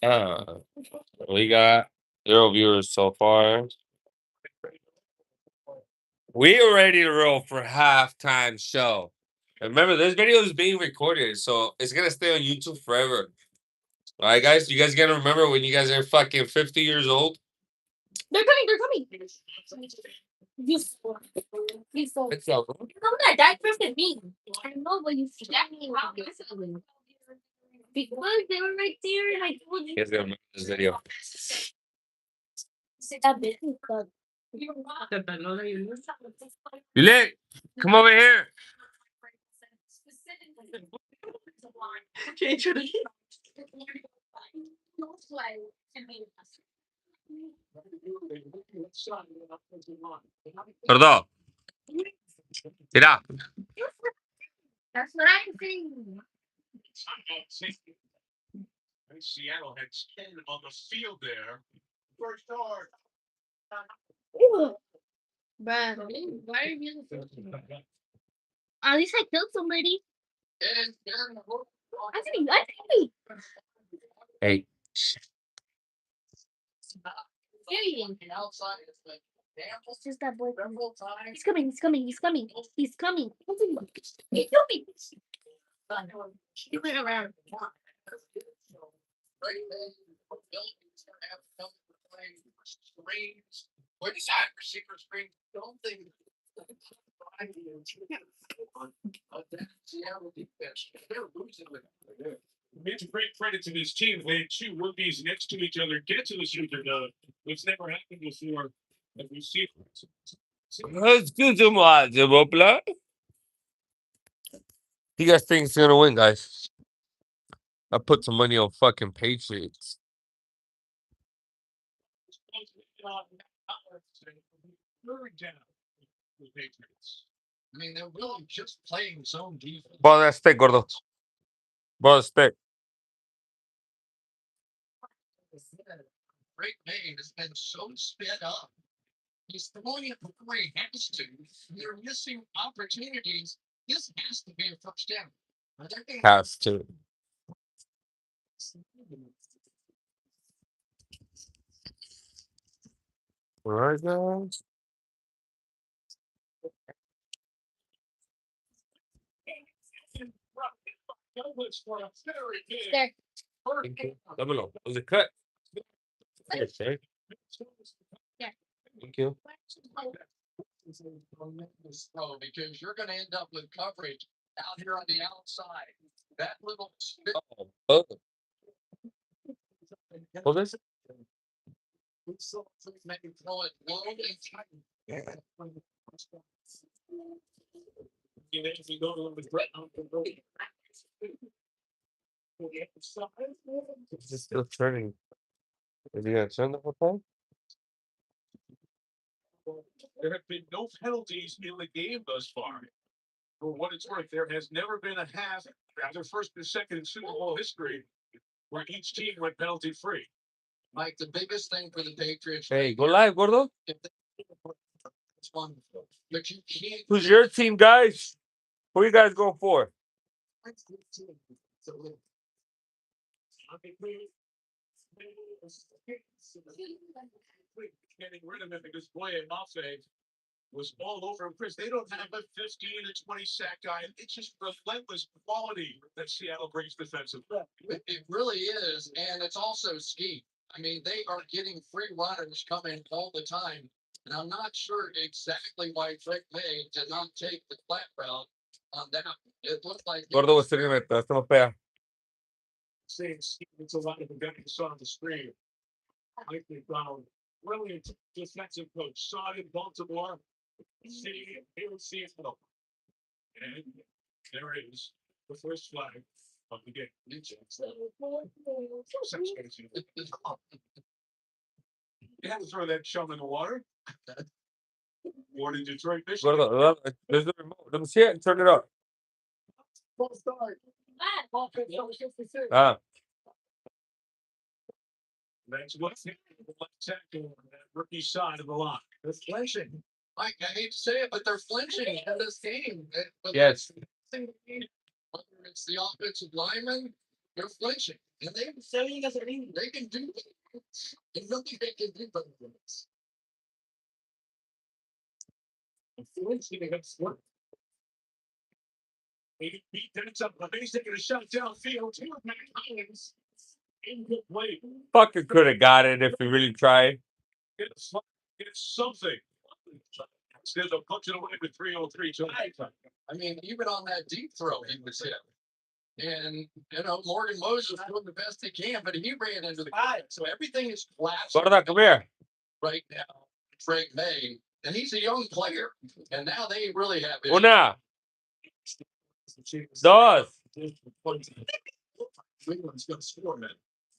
Uh, we got 0 viewers so far. We are ready to roll for halftime show. And remember, this video is being recorded, so it's gonna stay on YouTube forever. All right, guys. You guys gotta remember when you guys are fucking 50 years old. They're coming. They're coming. It's so. Come on, that first at me. I know, but you stabbed me because they were right there, and I told you. You guys gotta remember this video. Yule, come over here. Perdón. Mira. That's what I'm saying. Seattle had 10 on the field there. First start. Bruh, why are you? At least I killed somebody. I think. Hey. It's just that boy. He's coming. He's coming. He's coming. He's coming. He's coming. He went around. What is that receiver screen? Don't think. It's a great credit to this team. They had two rookies next to each other get to the shooter. It's never happened before. As we see. Excuse-moi, s'il vous plaît. You guys think it's gonna win, guys? I put some money on fucking Patriots. I mean, they're really just playing zone defense. Ball that stick, gordo. Ball that stick. Drake May has been so sped up. He's throwing it before he has to. They're missing opportunities. This has to be a first down. Has to. All right, guys. There. Dámelo. Was it cut? Yes, right? Yeah. Thank you. Because you're going to end up with coverage out here on the outside. That little spit. Oh. Hold this. Make him throw it low and tight. If you go to the Is it still turning? Is he gonna turn the whole time? There have been no penalties in the game thus far. For what it's worth, there has never been a half, either first or second in Super Bowl history, where each team went penalty free. Mike, the biggest thing for the Patriots. Hey, go live, gordo. It's wonderful. But you can't. Who's your team, guys? Who are you guys going for? Getting rid of him because boy, Mafe was all over him. Chris, they don't have a 15 and 20 sack guy. It's just relentless quality that Seattle brings defensively. It really is, and it's also scheme. I mean, they are getting free runners coming all the time, and I'm not sure exactly why Drake May did not take the flat route on that. It looked like Gordo was sitting right there. Esto no pega. Saying it's a lot of the guy you saw on the screen. Mike McDonald, brilliant defensive coach, saw it in Baltimore, see it here in Seattle. And there is the first flag of the game. You had to throw that chum in the water. Or did Detroit Michigan? Gordo, there's the remote. Let me see it and turn it up. Full start. Ah. That's what's left tackle on that rookie side of the line. They're flinching. Mike, I hate to say it, but they're flinching in this game. Yes. Whether it's the offensive lineman They're flinching, and they they can do it. And nothing they can do better than this. Flinching against what? He beat that up, but he's taking a shot downfield. Two of Collins. Incomplete. Fucker could have got it if he really tried. It's something. Instead of punching away with 303 tonight. I mean, even on that deep throw, he was hit. And Morgan Moses doing the best he can, but he ran into the guy. So everything is collapsing Gorda, come here. right now. Frank May, and he's a young player, and now they really have it. Una. Dos. Cleveland's going to score, man.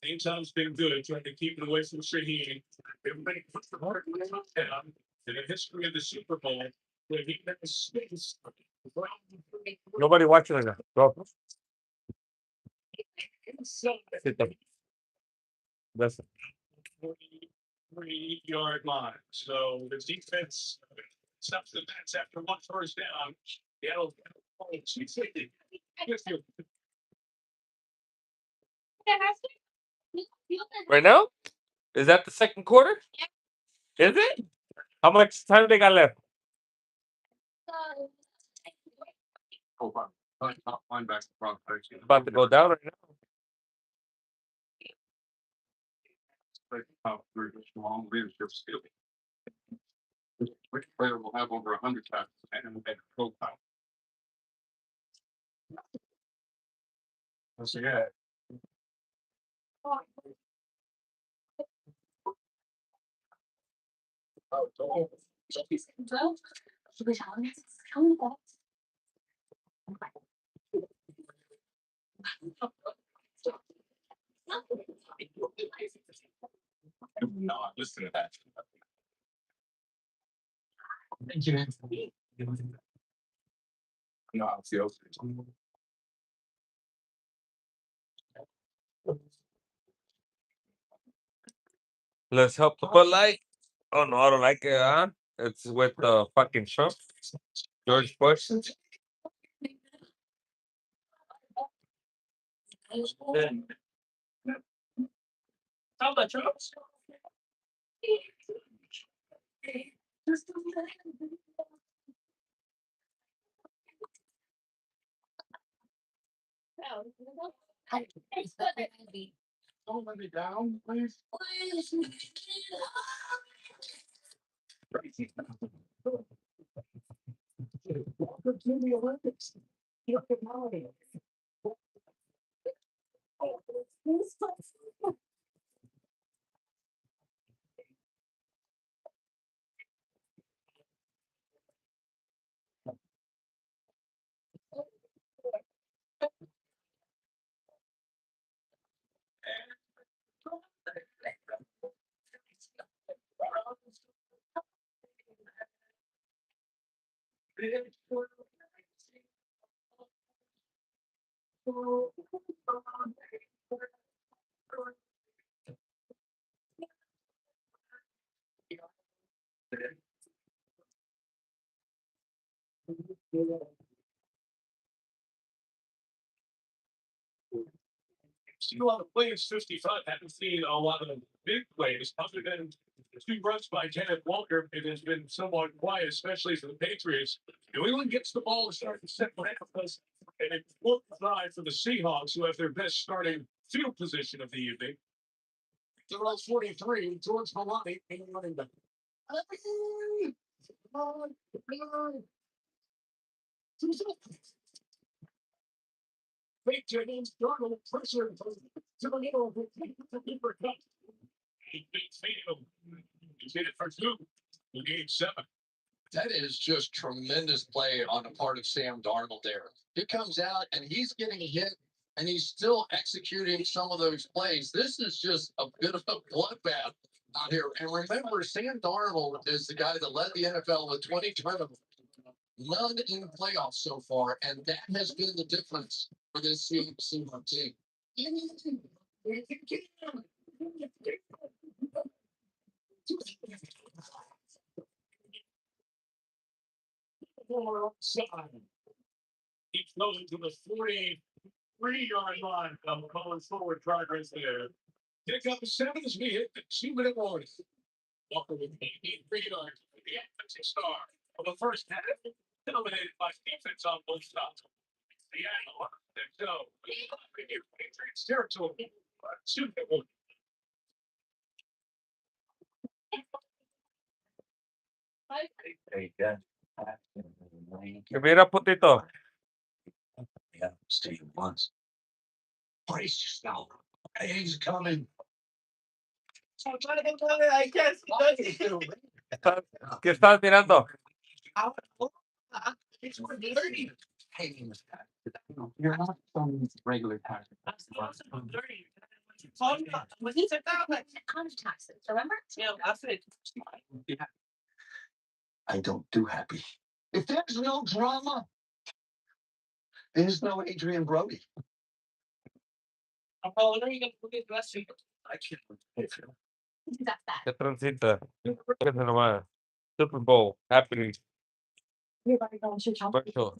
Anytime's been good, trying to keep it away from Shaheen. Everybody puts the heart in the touchdown in the history of the Super Bowl. Where he never space. Nobody watching it. Go. Sit down. That's 3-yard line. So the defense stops the bats after one first down. Seattle. right now? Is that the second quarter? Is it? How much time they got left? About to go down right now. Long leadership skill. Which player will have over 100 tackles and a profile? Let's see. Yeah. Do not listen to that. Thank you. No, I'll see. Let's help the Bud Light. Oh no, I don't like it, huh? It's with fucking Trump. George Bush. How about Trump? Don't let me down, please. To the Olympics. Seen a lot of plays 55. Haven't seen a lot of big plays other than two runs by Kenneth Walker. It has been somewhat quiet, especially for the Patriots. New England gets the ball to start the second half, and it won't drive for the Seahawks, who have their best starting field position of the evening. The roll 43, George Maloney, running back. Fake Jennings, Darnold pressure to the middle of the uppercut. He beats Tatum. He's hit it for two in game 7. That is just tremendous play on the part of Sam Darnold there. He comes out and he's getting hit and he's still executing some of those plays. This is just a bit of a bloodbath out here. And remember, Sam Darnold is the guy that led the NFL with 20 turnovers. None in the playoffs so far, and that has been the difference for this Seahawks team. Side. He's going to the 40. 3-yard line. I'm calling forward progress there. Pick up 7 as we hit the 2-minute warning. Walker with 3 yards. The offensive star of the first half, dominated by defense on both sides. Seattle, let's go. Patriots territory. 2-minute warning. Que mira, putito. Yeah, stay once. Brace yourself. He's coming. I guess. ¿Qué estás mirando? It's 1:30. Hey, you're not from regular tax. Taxes, remember? Yeah, that's it. I don't do happy. If there's no drama, there's no Adrian Brody. When are you gonna forget last week? I can't wait for him. That's that. ¿Qué transita? Fíjate nomás. Super Bowl happening. Virtual.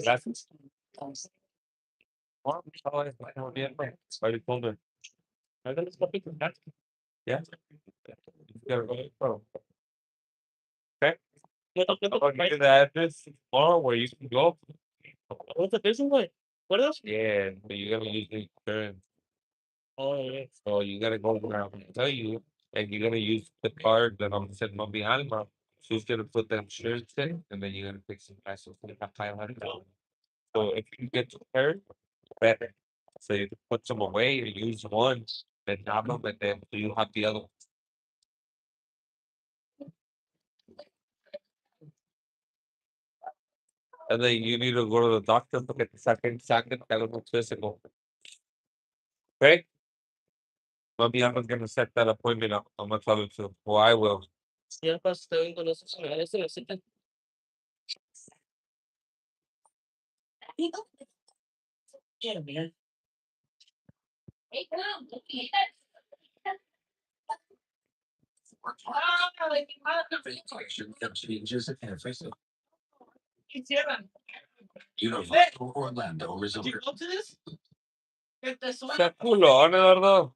Gracias. Oh, sorry, muy bien, pues. Ahí ponte. Yeah. Gotta go pro. Okay. I'll give you the address tomorrow where you can go. What's the business like? What else? Yeah, but you gotta use the insurance. Oh, yeah. So you gotta go where I'm gonna tell you, and you're gonna use the card that I'm sitting on behind me. So he's gonna put the insurance in, and then you're gonna take some pesos for about $500. So if you get hurt, better. So you put some away and use one, then have them, and then you have the other one. And then you need to go to the doctor to get the second physical. Okay? Maybe I'm gonna set that appointment up. I'm gonna tell him to. Well, I will. Ya pasó con esos señores de la cita. Yeah, man. Hey, come. Vacation changes everything. Hicieron. Universal Orlando Did you Resort. go to this? Este suena. Sea culón, Eduardo.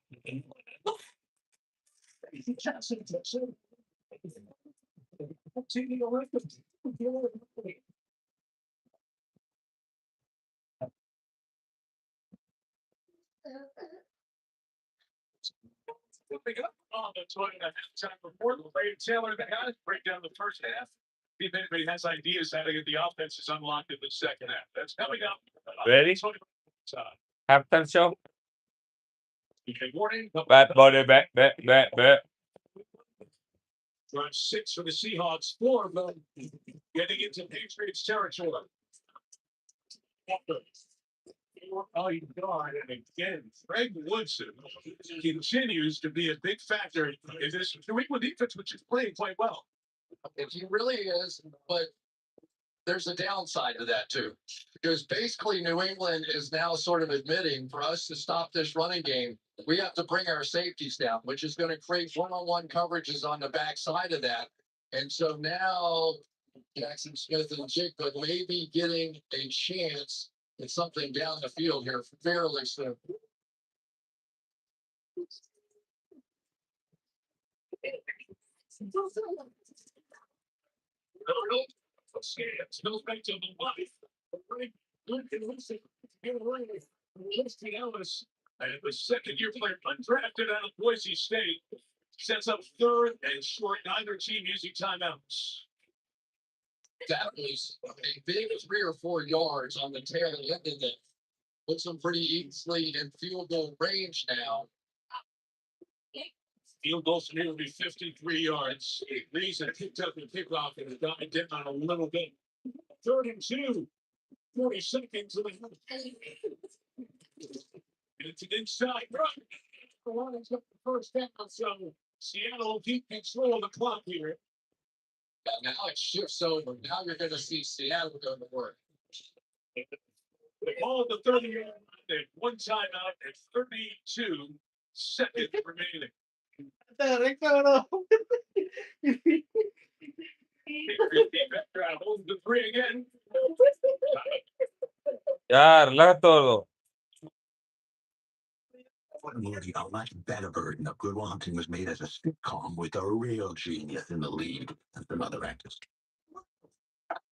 Moving up on the 20.5 report, Ray Taylor, the guys break down the first half. See if anybody has ideas how to get the offenses unlocked in the second half. That's coming up. Ready? Halftime show. Good morning. Bet, buddy, bet. Drive 6 for the Seahawks, 4 of them getting into Patriots territory. Oh, you God. And again, Greg Woodson continues to be a big factor in this New England defense, which is playing quite well. He really is, but there's a downside to that too. Because basically New England is now sort of admitting for us to stop this running game, we have to bring our safeties down, which is going to create one-on-one coverages on the backside of that. And so now Jackson Smith and Jigba may be getting a chance at something down the field here fairly soon. Smells back to the life. Good and listen. Ellis, and the second-year player, undrafted out of Boise State, sets up third and short. Neither team using timeouts. That was a big 3 or 4 yards on the tail end of it. Puts them pretty easily in field goal range now. Field goals nearly 53 yards. Reese had picked up the kickoff and has died down on a little bit. 3rd and 2. 40 seconds. It's an inside run. The Lions got the first down, so Seattle will keep control of the clock here. Now it shifts over. Now you're going to see Seattle go to work. They call the 30-yard line. One timeout at 32 seconds remaining. Holds the three again. Ya, relaja todo. What movie a lot better version of Good Will Hunting was made as a sitcom with a real genius in the lead and some other actors.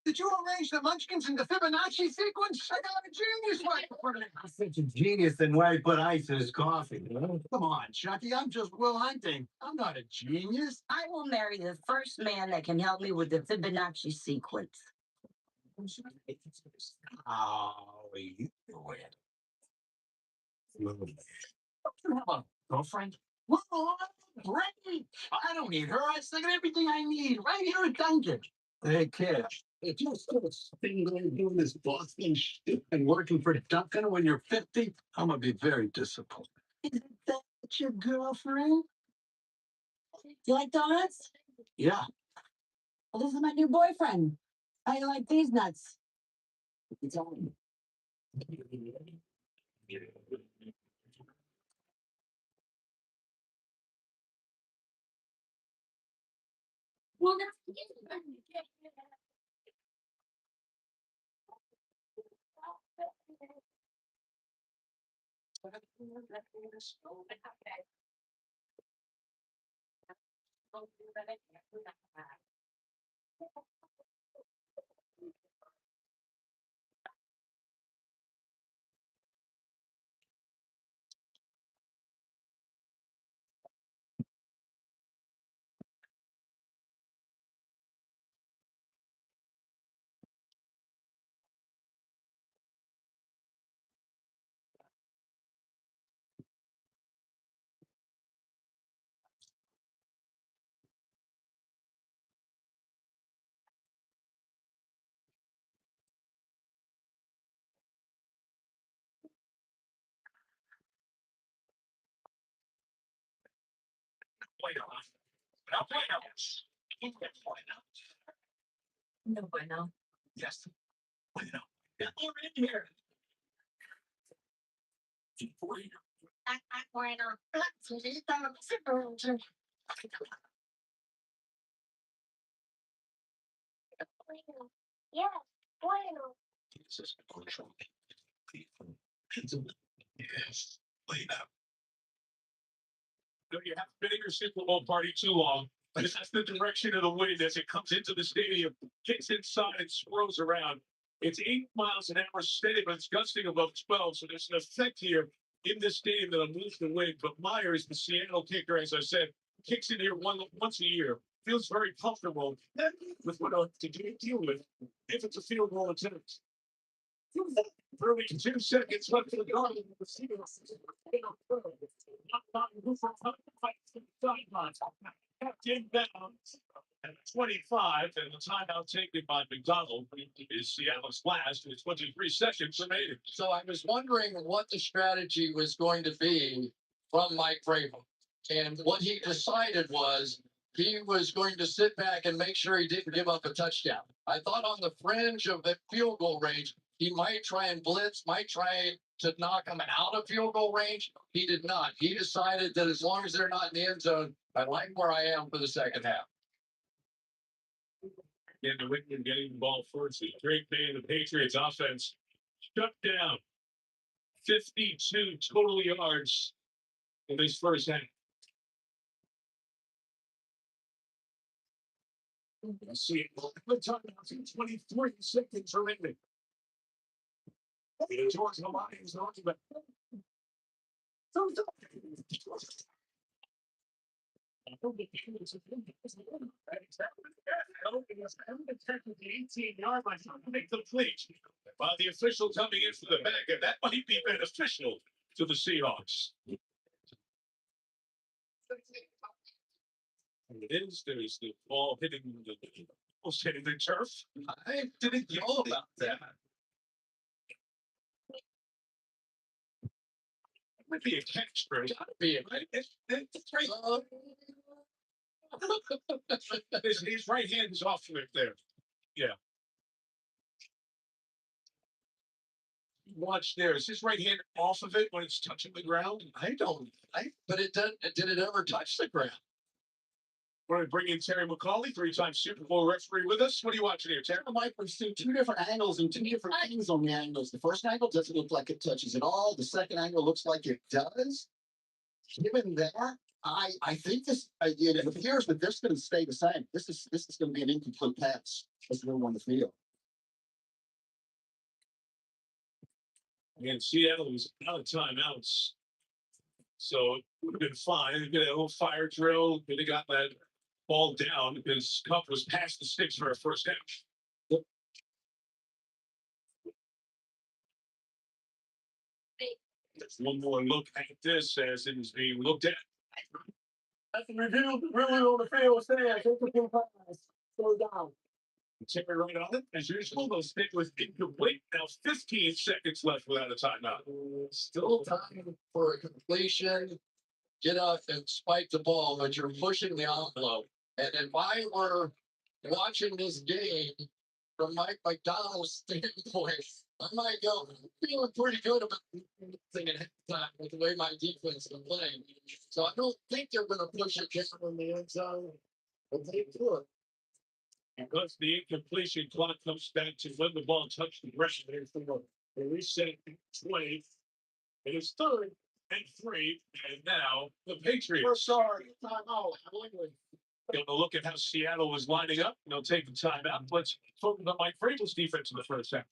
Did you arrange the Munchkins in the Fibonacci sequence? I got a genius right for it. I'm such a genius and why he put ice in his coffee. Come on, Chucky. I'm just Will Hunting. I'm not a genius. I will marry the first man that can help me with the Fibonacci sequence. Oh, you do it. You have a girlfriend? Well, great. I don't need her. I got everything I need right here at Dunkin'. Hey, kid, if you're still single doing this Boston shit and working for Dunkin' when you're 50, I'm gonna be very disappointed. Is that your girlfriend? You like donuts? Yeah. Well, this is my new boyfriend. How you like these nuts? It's on. Well, that's No, bueno. Yes. Bueno. Get more in here. yeah, bueno. Jesus, control. Yes. Wait up. No, you haven't been in your Super Bowl party too long. This is the direction of the wind as it comes into the stadium, kicks inside and swirls around. It's 8 miles an hour steady, but it's gusting above 12. So there's an effect here in this stadium that'll move the wind. But Myers, the Seattle kicker, as I said, kicks in here once a year. Feels very comfortable with what to deal with if it's a field goal attempt. Early 2 seconds left to the guard. The Seahawks. Inbounds at 25, and the timeout taken by McDonald is Seattle's last with 23 seconds remaining. So I was wondering what the strategy was going to be from Mike Vrabel. And what he decided was he was going to sit back and make sure he didn't give up a touchdown. I thought on the fringe of the field goal range, he might try and blitz, might try to knock him out of field goal range. He did not. He decided that as long as they're not in the end zone, I like where I am for the second half. And the Wickman getting the ball first. A great play in the Patriots offense. Shut down 52 total yards in this first half. Let's see. The timeouts in 23 seconds remaining. Towards the Lions, but the 18-yard line to make the play. By the official coming in for the back, and that might be beneficial to the Seahawks. And it is. There's the ball hitting almost hitting the turf. I didn't know about that. Would be a catch, right? Gotta be it, right? It's right. His right hand is off of it there. Yeah. Watch there. Is his right hand off of it when it's touching the ground? But it doesn't. Did it ever touch the ground? We're going to bring in Terry McCauley, three-time Super Bowl referee, with us. What are you watching here, Terry? I might pursue two different angles and two different things on the angles. The first angle doesn't look like it touches at all. The second angle looks like it does. Given that, I think this it appears that this is going to stay the same. This is going to be an incomplete pass. That's what we want to feel. Again, Seattle was out of timeouts, so it would have been fine. They did a little fire drill. They got that ball down because Cup was past the sticks for a first down. That's one more look at this as it is being looked at. Nothing revealed really on the field. Say, I think we can pass. Slow down. Terry right on it. As usual, they'll stick with incomplete. Now 15 seconds left without a timeout. Still time for a completion. Get up and spike the ball, but you're pushing the envelope. And if I were watching this game from Mike McDonald's standpoint, I might go feeling pretty good about thinking halftime with the way my defense is playing. So I don't think they're going to push it down in the end zone, but they could. Because the incompletion clock comes back to when the ball touched the ground. There's the reset 20. It is 3rd and 3. And now the Patriots. We're sorry. Timeout. Going to look at how Seattle was lining up. They'll take the timeout. Let's focus on Mike Vrabel's defense in the first half.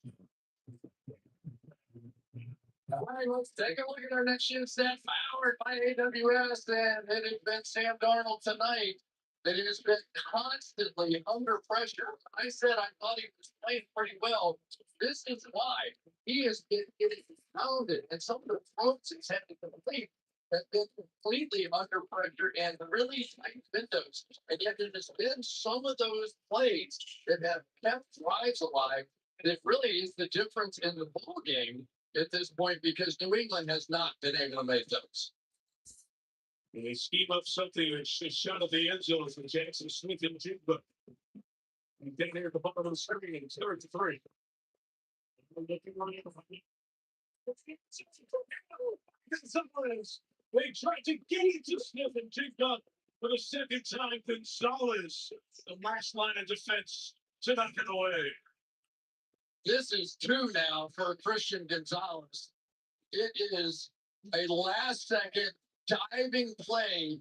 All right, let's take a look at our next shift stat powered by AWS. And it has been Sam Darnold tonight that has been constantly under pressure. I said I thought he was playing pretty well. This is why he has been getting pounded, and some of the throws he's had to complete have been completely under pressure and really tight windows. And yet there has been some of those plays that have kept drives alive. And it really is the difference in the ball game at this point because New England has not been able to make those. And they scheme up something that's shot at the end zone from Jackson Smith and Jigba. And down there at the bottom of the screen, it's 3rd and 3. Sometimes they tried to get into Smith and Jigba for the second time. Gonzalez, the last line of defense, to knock it away. This is 2 now for Christian Gonzalez. It is a last second diving play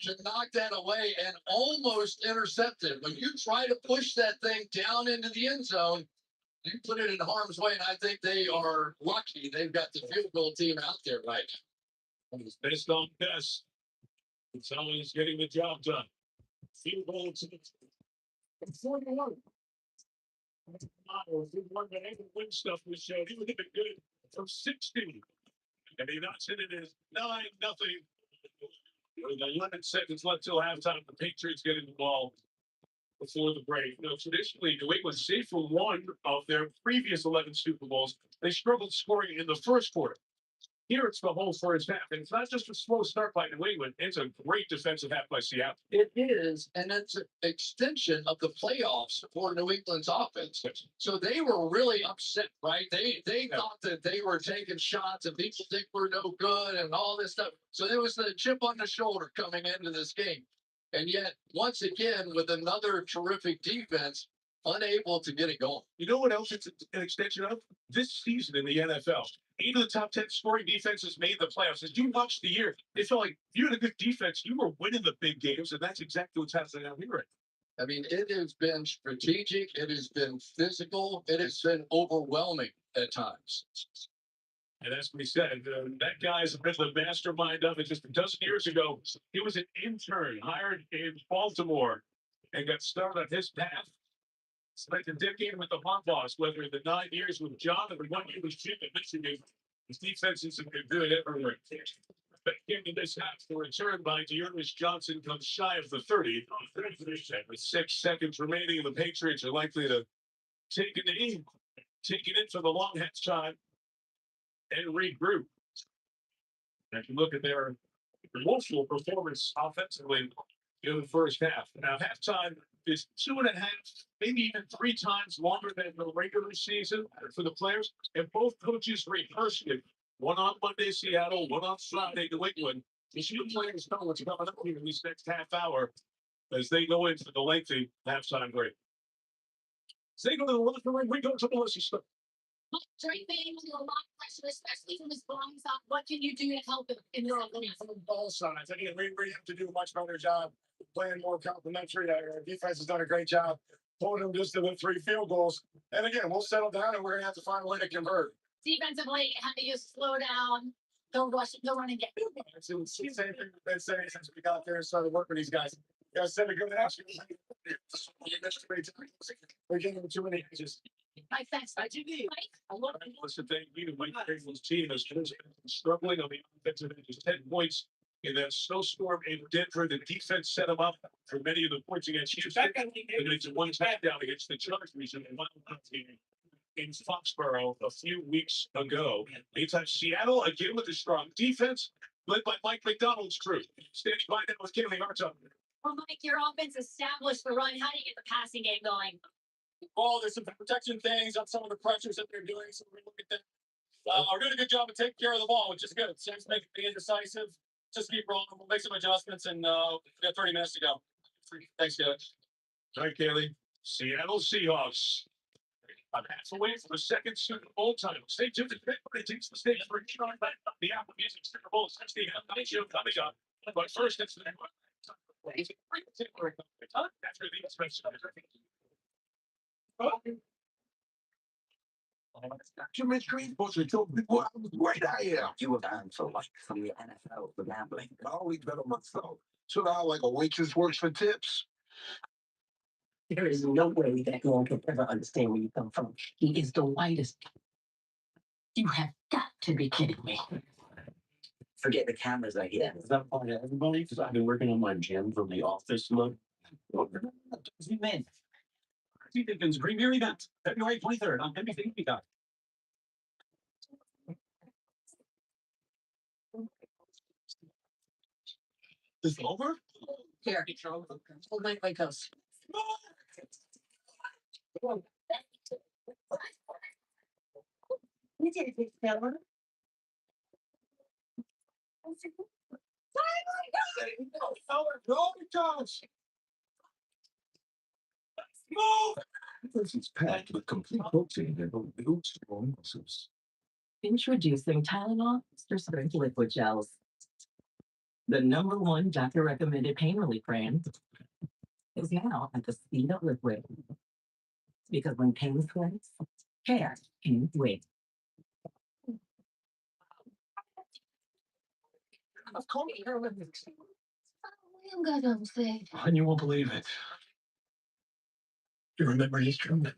to knock that away and almost intercepted. When you try to push that thing down into the end zone, you put it in harm's way, and I think they are lucky they've got the field goal team out there right now. It's based on best. Gonzalez getting the job done. Field goal to the 41. He won the win stuff we showed. He would have been good from 60. And he knocks it in his 9-0. With 11 seconds left till halftime, the Patriots getting the ball before the break. You know, traditionally, New England, save for one of their previous 11 Super Bowls, they struggled scoring in the first quarter. Here it's the whole first half. And it's not just a slow start by New England. It's a great defensive half by Seattle. It is, and it's an extension of the playoffs for New England's offense. So they were really upset, right? They thought that they were taking shots and people think we're no good and all this stuff. So there was the chip on the shoulder coming into this game. And yet, once again, with another terrific defense, unable to get it going. You know what else it's an extension of? This season in the NFL. 8 of the top 10 scoring defenses made the playoffs. As you watched the year, it felt like if you had a good defense, you were winning the big games, and that's exactly what's happening out here. I mean, it has been strategic. It has been physical. It has been overwhelming at times. And as we said, that guy's been the mastermind of it. Just a dozen years ago, he was an intern hired in Baltimore and got started on his path. Spent a decade with the Hunt Boss, whether the 9 years with John or the 1 year with Jim at Michigan. His defenses have been good everywhere. Back into this half, the return by Dearness Johnson comes shy of the 30. With 6 seconds remaining, and the Patriots are likely to take it in for the long halftime and regroup. And if you look at their emotional performance offensively in the first half. Now, halftime is 2.5, maybe even 3 times longer than the regular season for the players. And both coaches rehearsed it. One on Monday, Seattle, one on Friday, New England. The players know what's coming up here in this next half hour. as they go into the lengthy halftime break. As they go to the locker room, we go to Melissa Stuck. Drake being under a lot of pressure, especially from his blinds up. What can you do to help him in your offense? From both sides. Again, we have to do a much better job playing more complimentary. Our defense has done a great job holding them just to the 3 field goals. And again, we'll settle down and we're going to have to find a way to convert. Defensively, how do you slow down? Don't rush, don't run and get. It's the same thing we've been saying since we got there and started working with these guys. You guys said a good action. We're getting too many edges. My fast. I do. I love it. Listen, thank you. Mike Craven's team has been struggling on the offensive end. Just 10 points in that snowstorm in Denver. The defense set them up for many of the points against Houston. And it's a one touchdown against the Chargers in the final team in Foxborough a few weeks ago. Meantime, Seattle again with a strong defense, led by Mike McDonald's crew. Standing by now with Kaylee Hartog. Well, Mike, your offense established the run. How do you get the passing game going? Oh, there's some protection things on some of the pressures that they're doing. So we look at that. Are doing a good job of taking care of the ball, which is good. Sam's making me indecisive. Just keep rolling. We'll make some adjustments, and we got 30 minutes to go. Thanks, guys. All right, Kaylee. Seattle Seahawks. I'm half away from the second Super Bowl title. Stay tuned to Bitcoin takes the stage for a try back on the Apple Music Super Bowl 60 night show coming up. But first, it's the after the expensive. Too much green books are told me what great I am. You were banned for life from the NFL for gambling. I always bet on myself. So now, like a waitress works for tips. There is no way that one could ever understand where you come from. He is the whitest. You have got to be kidding me. Forget the cameras right here. Is that part of everybody? Because I've been working on my gym from the office look. Man, I think it's premier event, February 23rd on everything we got. Is it over? Here. Hold my coast. We did it, Taylor. This is packed with complete protein and built strong muscles. Introducing Tylenol Strength Liquid Gels. The #1 doctor recommended pain relief brand is now at the speed of liquid. Because when pain spreads, care can wait. I've called it here. I'm gonna say. And you won't believe it. You remember history? Oh, God,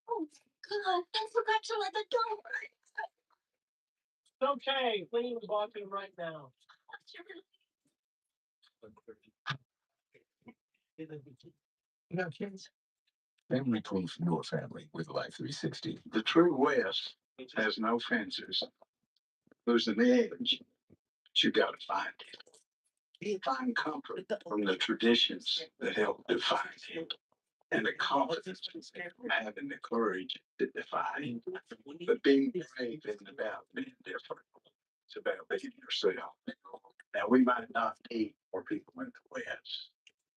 I forgot to let the door. It's okay. Clean the walking right now. You got kids? Family proof your family with Life 360. The true West has no fences. Losing the edge. But you gotta find it. You find comfort from the traditions that help define it. And the confidence from having the courage to defy it. But being brave isn't about being different. It's about being yourself. Now we might not need more people in the West,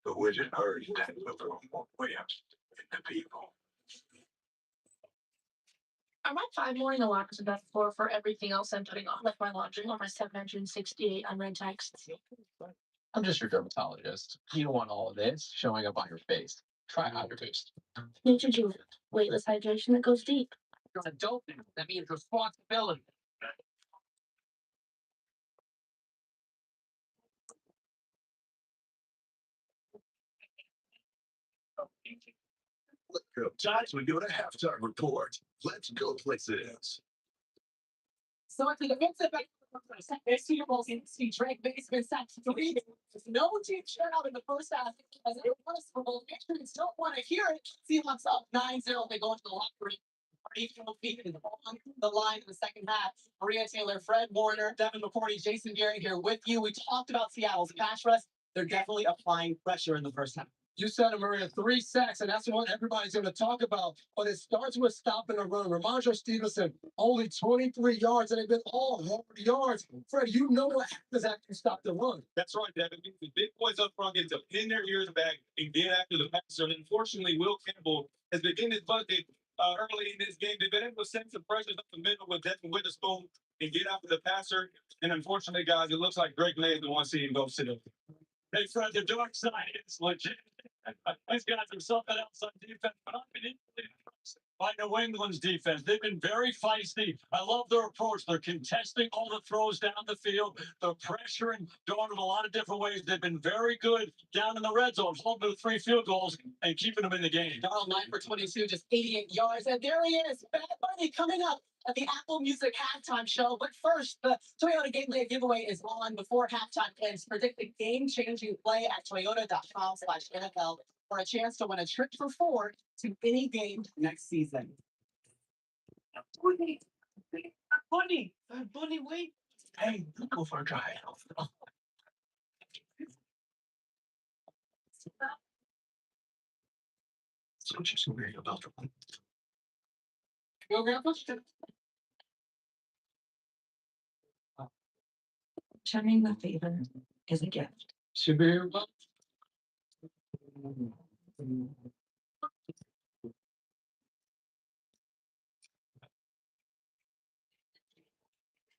but we're just hurry to take over more West in the people. Are my 5 morning alarms enough for everything else I'm putting on, like my laundry or my 768 unread texts? I'm just your dermatologist. You don't want all of this showing up on your face. Try Hydro Boost. Neutrogena, weightless hydration that goes deep. You're an adult now. That means responsibility. Time we go to halftime report. Let's go places. So at the events of this Super Bowl, see Drake basement set to lead. No team shut out in the first half as it was Super Bowl. Patriots don't want to hear it. See what's up 9-0. They go into the locker room. Is on the line in the second half. Maria Taylor, Fred Warner, Devin McCourty, Jason Garrett here with you. We talked about Seattle's pass rush. They're definitely applying pressure in the first half. You Santa Maria 3 sacks, and that's what everybody's going to talk about. But it starts with stopping the run. Ramondre Stevenson, only 23 yards, and they've been all hard yards. Fred, you know what happens after you stop the run. That's right, Devin. The big boys up front get to pin their ears back and get after the passer. And unfortunately, Will Campbell has been getting his bucket early in this game. They've been able to send some pressures up the middle with Devin Witherspoon and get after the passer. And unfortunately, guys, it looks like Greg May is the one seeing go sit up. Hey, Fred, the dark side is legit. These guys are something else on defense, but I've been equally impressed by New England's defense. They've been very feisty. I love their approach. They're contesting all the throws down the field. They're pressuring, doing it a lot of different ways. They've been very good down in the red zone, holding to 3 field goals and keeping them in the game. Darrell 9 for 22, just 88 yards. And there he is, Bad Bunny coming up at the Apple Music halftime show. But first, the Toyota Game Day giveaway is on before halftime ends. Predict the game-changing play at toyota.com/NFL for a chance to win a trip for 4 to any game next season. Bunny, wait. Hey, go for a try. So what you so worried about the one? Go grab us. Returning the favor is a gift. Superior belt?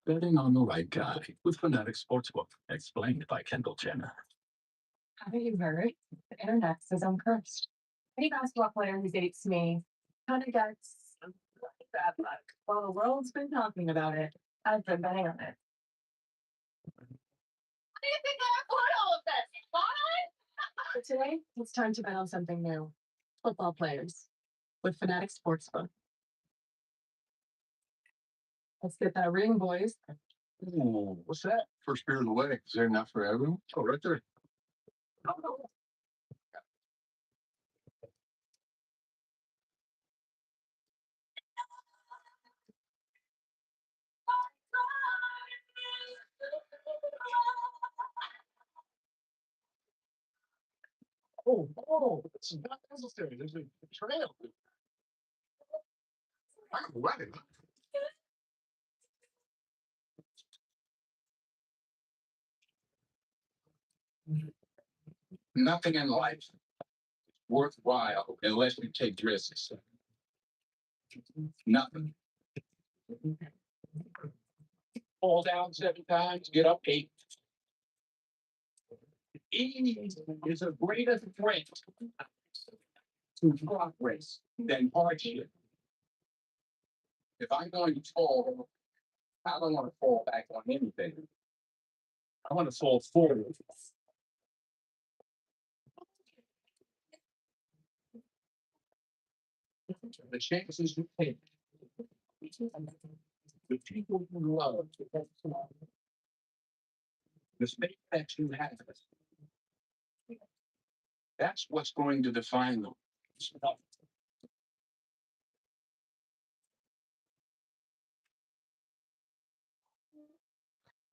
Betting on the right guy with Fanatic Sportsbook, explained by Kendall Jenner. Haven't you heard? The internet says I'm cursed. Any basketball player who dates me kind of gets bad luck. While the world's been talking about it, I've been betting on it. What do you think I put all of this? But today, it's time to bet on something new. Football players with Fanatic Sportsbook. Let's get that ring, boys. Ooh, what's that? First beer of the way. Is there enough for everyone? Oh, right there. Oh, it's not necessary. There's a trail. I'm running. Nothing in life is worthwhile unless you take risks. Nothing. Fall down 7 times, get up 8. Ease is a greater threat to progress than hardship. If I'm going to fall, I don't want to fall back on anything. I want to fall forward. The chances you take, the people you love, the state that you have, that's what's going to define them.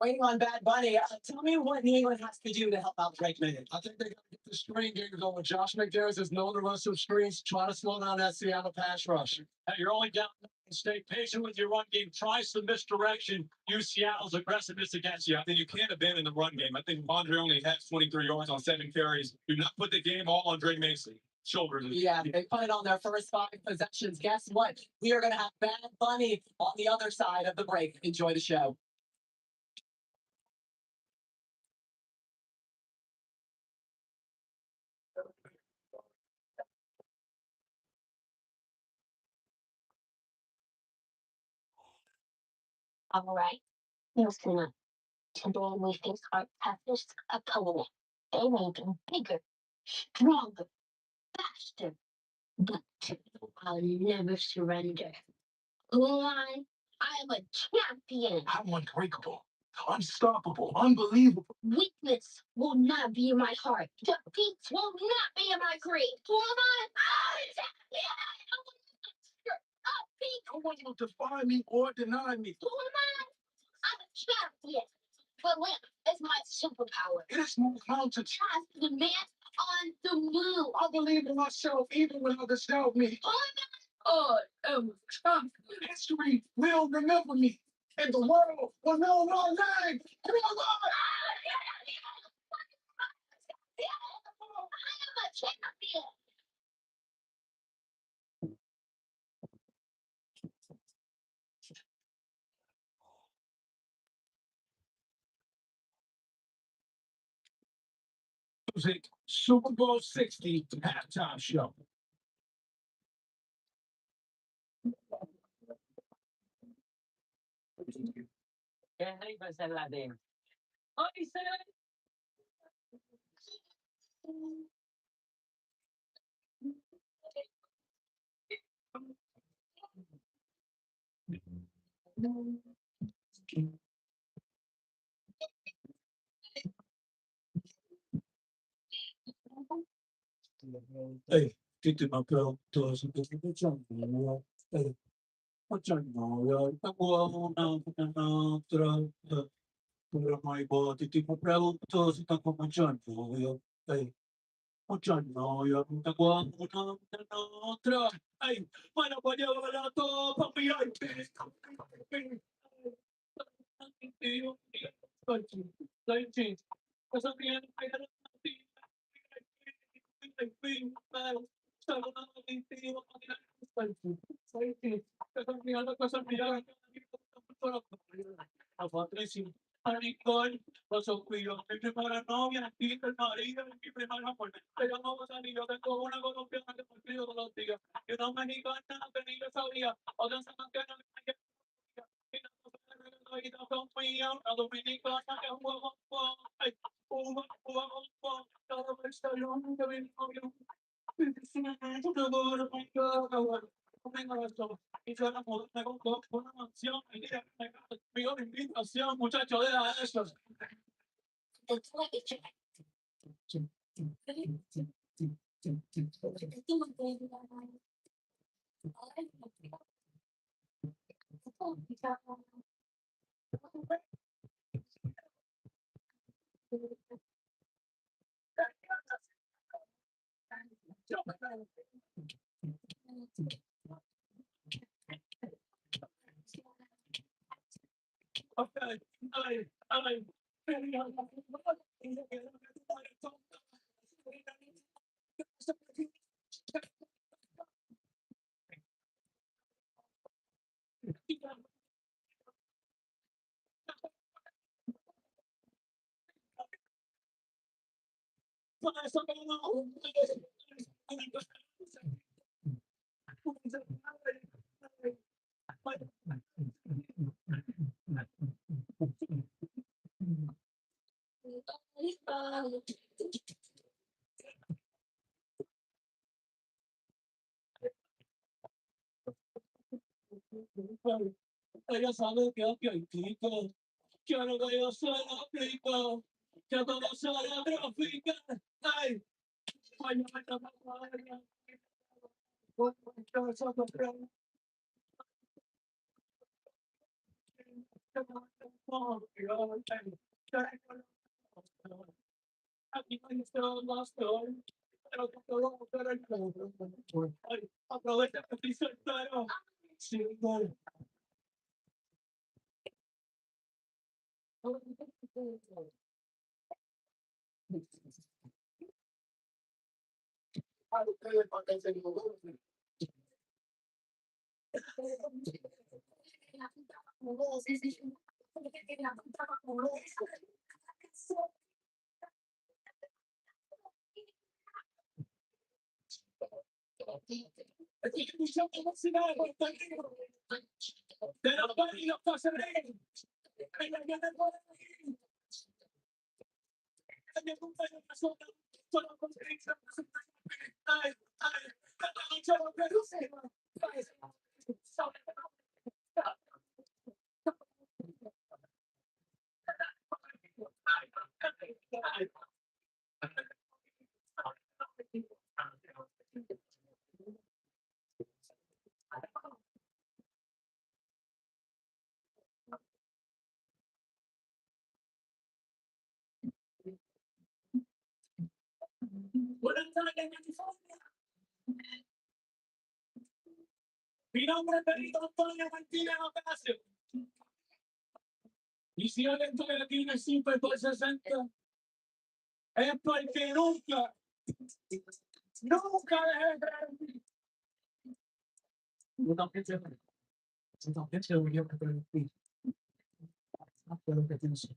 Waiting on Bad Bunny. Tell me what New England has to do to help out Drake May. I think they got to get the screen game going. Josh McDaniels is known to run some screens, try to slow down that Seattle pass rush. You're only down. Stay patient with your run game. Try some misdirection. Use Seattle's aggressiveness against you. I think you can't abandon the run game. I think Andre only has 23 yards on 7 carries. Do not put the game all on Drake Mason shoulders. Yeah, they put it on their first 5 possessions. Guess what? We are going to have Bad Bunny on the other side of the break. Enjoy the show. All right. Listen up. Today we face our toughest opponent. They may be bigger, stronger, faster, but I'll never surrender. Who am I? I am a champion. I'm unbreakable, unstoppable, unbelievable. Weakness will not be in my heart. Defeat will not be in my grave. Who am I? I'm a champion. No one will define me or deny me. Who am I? I'm a champion. Belief is my superpower. It is move mountains. Trust the man on the moon. I believe in myself even when others doubt me. Oh, Trump. History will remember me, and the world will know my name. Come on, Lord. I am a champion. Music, Super Bowl 60 halftime show. Henry Basaladin. Oh, he said, Hey, dito na pero to sa pagkakasya mo. Hey, macam ya, ako na tra para may ba titi mo pero to sa pagkakasya mo ya. Hey, macam ya, ako na tra. Hey, mana ba dia wala to pamiyay. Kasabihan ay muchacho de esos. That's what it's Ella sabe que aquí hay pico. Quiero que yo se lo aplico. Que todo se lo grafica. Ay, mañana aprovecha que estoy soltero. Sí, no. What I'm telling you, mi nombre es Benito Antonio Martínez Ocasio. Y si alguien todavía tiene 5 por 60, es porque nunca You don't get to it. You don't get to it when you're going to be. Not going to do so.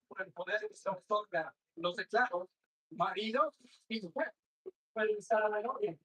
Por poder estamos toca los esclavos, marido y mujer. Pueden estar a la novia.